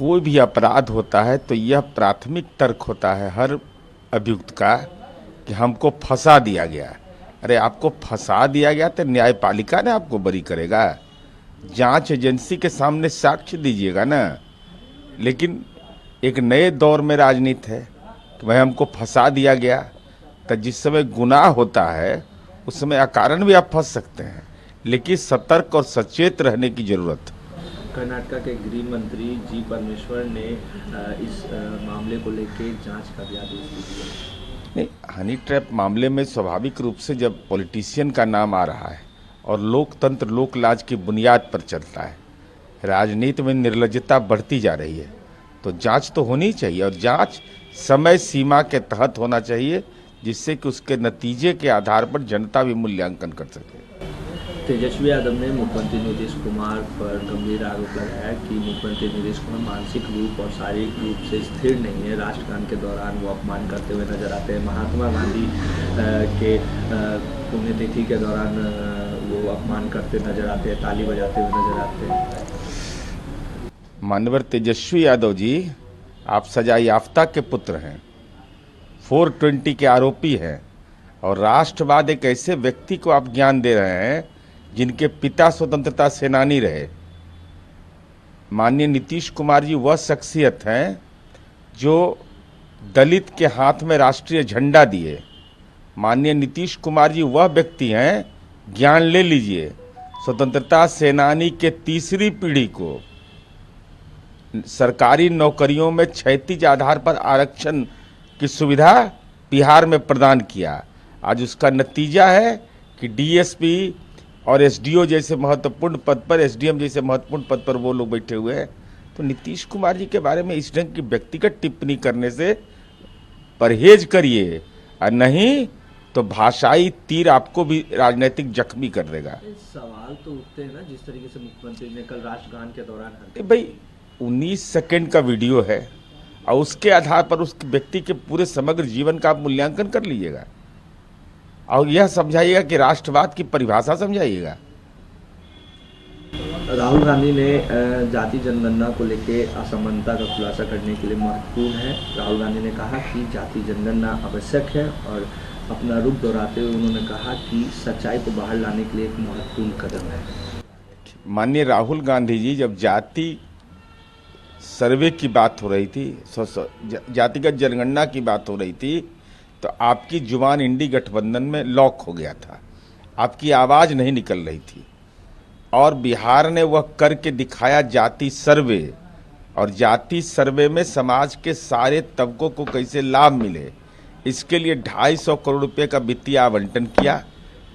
कोई भी अपराध होता है तो यह प्राथमिक तर्क होता है हर अभियुक्त का कि हमको फंसा दिया गया। अरे आपको फंसा दिया गया तो न्यायपालिका ने आपको बरी करेगा, जांच एजेंसी के सामने साक्ष्य दीजिएगा ना। लेकिन एक नए दौर में राजनीति है कि भाई हमको फंसा दिया गया, तो जिस समय गुनाह होता है उस समय अकारण भी आप फंस सकते हैं, लेकिन सतर्क और सचेत रहने की जरूरत। कर्नाटक के गृह मंत्री जी परमेश्वर ने इस मामले को लेकर जांच का भी आदेश दिया। नहीं, हनी ट्रैप मामले में स्वाभाविक रूप से जब पॉलिटिशियन का नाम आ रहा है और लोकतंत्र लोकलाज की बुनियाद पर चलता है, राजनीति में निर्लज्जता बढ़ती जा रही है, तो जांच तो होनी चाहिए और जांच समय सीमा के तहत होना चाहिए, जिससे कि उसके नतीजे के आधार पर जनता भी मूल्यांकन कर सके। तेजस्वी यादव ने मुख्यमंत्री नीतीश कुमार पर गंभीर आरोप लगाया कि मुख्यमंत्री नीतीश कुमार मानसिक रूप और शारीरिक रूप से स्थिर नहीं है। राष्ट्रगान के दौरान वो अपमान करते हुए नजर आते हैं। महात्मा गांधी के पुण्यतिथि के दौरान वो अपमान करते नजर आते हैं, ताली बजाते हुए नजर आते हैं। माननीय तेजस्वी यादव जी, आप सजा याफ्ता के पुत्र हैं, 420 के आरोपी हैं, और राष्ट्रवाद एक ऐसे व्यक्ति को आप ज्ञान दे रहे हैं जिनके पिता स्वतंत्रता सेनानी रहे। माननीय नीतीश कुमार जी वह शख्सियत हैं जो दलित के हाथ में राष्ट्रीय झंडा दिए। माननीय नीतीश कुमार जी वह व्यक्ति हैं, ज्ञान ले लीजिए, स्वतंत्रता सेनानी के तीसरी पीढ़ी को सरकारी नौकरियों में क्षैतिज आधार पर आरक्षण की सुविधा बिहार में प्रदान किया। आज उसका नतीजा है कि डीएसपी और एसडीओ जैसे महत्वपूर्ण पद पर, एसडीएम जैसे महत्वपूर्ण पद पर वो लोग बैठे हुए हैं। तो नीतीश कुमार जी के बारे में इस ढंग की व्यक्तिगत टिप्पणी करने से परहेज करिए, और नहीं तो भाषाई तीर आपको भी राजनीतिक जख्मी कर देगा। सवाल तो उठते हैं ना, जिस तरीके से मुख्यमंत्री ने कल राष्ट्रगान के दौरान भाई 19 सेकेंड का वीडियो है और उसके आधार पर उस व्यक्ति के पूरे समग्र जीवन का आप मूल्यांकन कर लीजिएगा और यह समझाइएगा कि राष्ट्रवाद की परिभाषा समझाइएगा। राहुल गांधी ने जाति जनगणना को लेकर असमानता का खुलासा करने के लिए महत्वपूर्ण है। राहुल गांधी ने कहा कि जाति जनगणना आवश्यक है और अपना रुख दोहराते हुए उन्होंने कहा कि सच्चाई को बाहर लाने के लिए एक महत्वपूर्ण कदम है। माननीय राहुल गांधी जी, जब जाति सर्वे की बात हो रही थी, जातिगत जनगणना की बात हो रही थी, तो आपकी जुबान इंडी गठबंधन में लॉक हो गया था, आपकी आवाज नहीं निकल रही थी, और बिहार ने वह करके दिखाया जाति सर्वे, और जाति सर्वे में समाज के सारे तबकों को कैसे लाभ मिले, इसके लिए 250 करोड़ रुपए का वित्तीय आवंटन किया।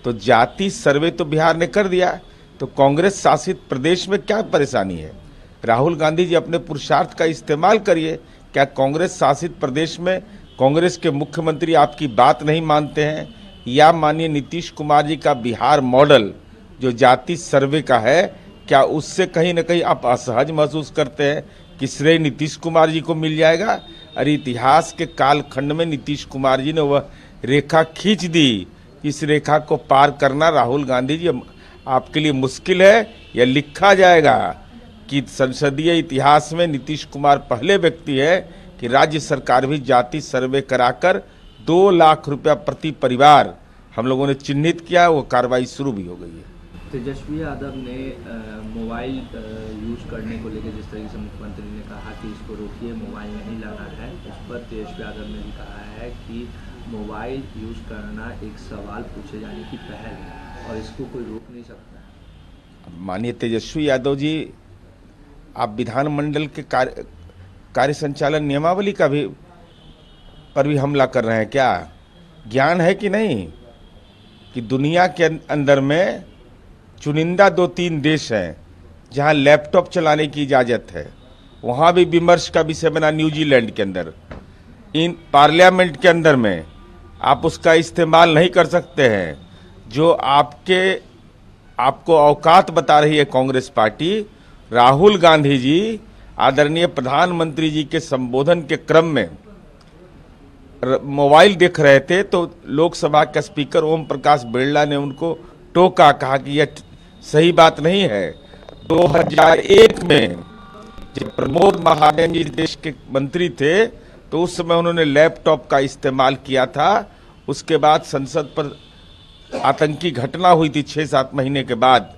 तो जाति सर्वे तो बिहार ने कर दिया, तो कांग्रेस शासित प्रदेश में क्या परेशानी है? राहुल गांधी जी अपने पुरुषार्थ का इस्तेमाल करिए। क्या कांग्रेस शासित प्रदेश में कांग्रेस के मुख्यमंत्री आपकी बात नहीं मानते हैं, या माननीय नीतीश कुमार जी का बिहार मॉडल जो जाति सर्वे का है, क्या उससे कहीं ना कहीं आप असहज महसूस करते हैं कि श्रेय नीतीश कुमार जी को मिल जाएगा? अरे इतिहास के कालखंड में नीतीश कुमार जी ने वह रेखा खींच दी, इस रेखा को पार करना राहुल गांधी जी आपके लिए मुश्किल है। यह लिखा जाएगा कि संसदीय इतिहास में नीतीश कुमार पहले व्यक्ति है कि राज्य सरकार भी जाति सर्वे कराकर 2 लाख रुपया प्रति परिवार हम लोगों ने चिन्हित किया, वो कार्रवाई शुरू भी हो गई है। तेजस्वी यादव ने मोबाइल यूज करने को लेकर जिस तरीके से मुख्यमंत्री ने कहा कि इसको रोकिए, मोबाइल नहीं लाना है, उस पर तेजस्वी यादव ने भी कहा है कि मोबाइल यूज करना एक सवाल पूछे जाने की पहल है और इसको कोई रोक नहीं सकता। माननीय तेजस्वी यादव जी, आप विधानमंडल के कार्य संचालन नियमावली का भी पर भी हमला कर रहे हैं। क्या ज्ञान है कि नहीं कि दुनिया के अंदर में चुनिंदा 2-3 देश हैं जहां लैपटॉप चलाने की इजाजत है, वहां भी विमर्श का विषय बना न्यूजीलैंड के अंदर। इन पार्लियामेंट के अंदर में आप उसका इस्तेमाल नहीं कर सकते हैं। जो आपको औकात बता रही है कांग्रेस पार्टी। राहुल गांधी जी आदरणीय प्रधानमंत्री जी के संबोधन के क्रम में मोबाइल देख रहे थे, तो लोकसभा के स्पीकर ओम प्रकाश बिरला ने उनको टोका, कहा कि यह सही बात नहीं है। 2001 में जब प्रमोद महाजन जी देश के मंत्री थे तो उस समय उन्होंने लैपटॉप का इस्तेमाल किया था। उसके बाद संसद पर आतंकी घटना हुई थी 6-7 महीने के बाद,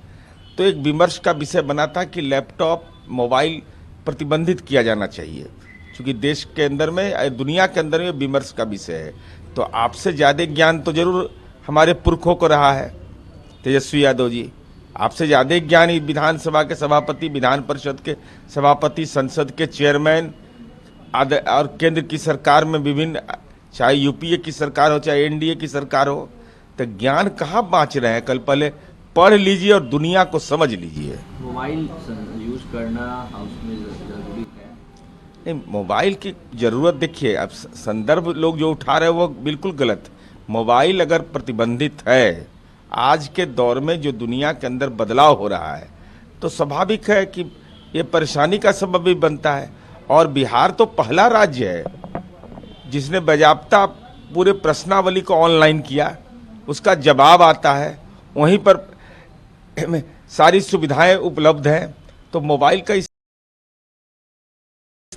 तो एक विमर्श का विषय बना था कि लैपटॉप मोबाइल प्रतिबंधित किया जाना चाहिए, क्योंकि देश के अंदर में, दुनिया के अंदर में विमर्श का विषय है। तो आपसे ज्यादा ज्ञान तो जरूर हमारे पुरखों को रहा है, तेजस्वी यादव जी, आपसे ज्यादा ज्ञान विधानसभा के सभापति, विधान परिषद के सभापति, संसद के चेयरमैन और केंद्र की सरकार में विभिन्न, चाहे यूपीए की सरकार हो चाहे एनडीए की सरकार हो, तो ज्ञान कहाँ बाँच रहे हैं। कल पहले पढ़ लीजिए और दुनिया को समझ लीजिए। मोबाइल यूज करना हाउस में जरूरी है? नहीं, मोबाइल की जरूरत देखिए, अब संदर्भ लोग जो उठा रहे हैं वो बिल्कुल गलत। मोबाइल अगर प्रतिबंधित है, आज के दौर में जो दुनिया के अंदर बदलाव हो रहा है, तो स्वाभाविक है कि ये परेशानी का सबब भी बनता है। और बिहार तो पहला राज्य है जिसने बाजाबता पूरे प्रश्नावली को ऑनलाइन किया, उसका जवाब आता है, वहीं पर सारी सुविधाएं उपलब्ध हैं। तो मोबाइल का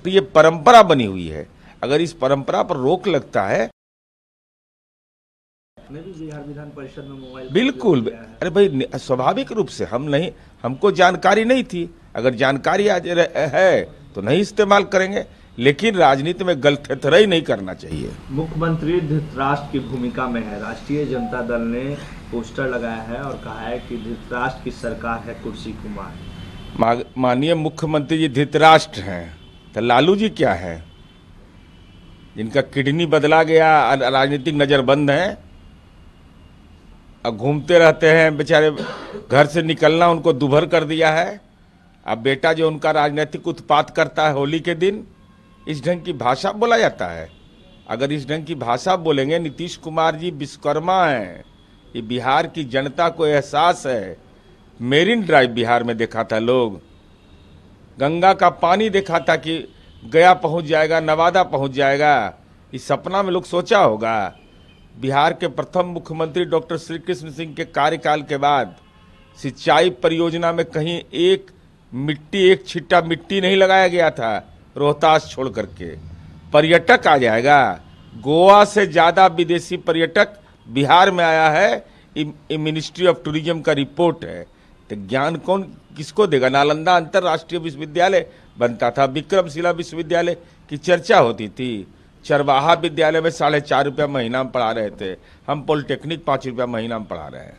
ये परंपरा बनी हुई है, अगर इस परंपरा पर रोक लगता है, भी बिहार विधान परिषद में मोबाइल बिल्कुल, अरे भाई स्वाभाविक रूप से हम नहीं, हमको जानकारी नहीं थी, अगर जानकारी आज है तो नहीं इस्तेमाल करेंगे, लेकिन राजनीति में गलतफहमी नहीं करना चाहिए। मुख्यमंत्री धृतराष्ट्र की भूमिका में है, राष्ट्रीय जनता दल ने पोस्टर लगाया है और कहा है कि धृतराष्ट्र की सरकार है कुर्सी कुमार। माननीय मुख्यमंत्री जी धृतराष्ट्र हैं, तो लालू जी क्या है, जिनका किडनी बदला गया, राजनीतिक नजरबंद है, अब घूमते रहते हैं बेचारे, घर से निकलना उनको दुभर कर दिया है। अब बेटा जो उनका राजनीतिक उत्पात करता है होली के दिन, इस ढंग की भाषा बोला जाता है। अगर इस ढंग की भाषा बोलेंगे, नीतीश कुमार जी विश्वकर्मा हैं, ये बिहार की जनता को एहसास है। मेरिन ड्राइव बिहार में देखा था लोग, गंगा का पानी देखा था कि गया पहुंच जाएगा, नवादा पहुंच जाएगा, इस सपना में लोग सोचा होगा। बिहार के प्रथम मुख्यमंत्री डॉक्टर श्री कृष्ण सिंह के कार्यकाल के बाद सिंचाई परियोजना में कहीं एक छिट्टा मिट्टी नहीं लगाया गया था, रोहतास छोड़ करके। पर्यटक आ जाएगा, गोवा से ज्यादा विदेशी पर्यटक बिहार में आया है, ये मिनिस्ट्री ऑफ टूरिज्म का रिपोर्ट है। तो ज्ञान कौन किसको देगा? नालंदा अंतर्राष्ट्रीय विश्वविद्यालय बनता था, विक्रमशिला विश्वविद्यालय की चर्चा होती थी, चरवाहा विद्यालय में 4.5 रुपया महीना में पढ़ा रहे थे, हम पॉलिटेक्निक 5 रुपया महीना में पढ़ा रहे हैं।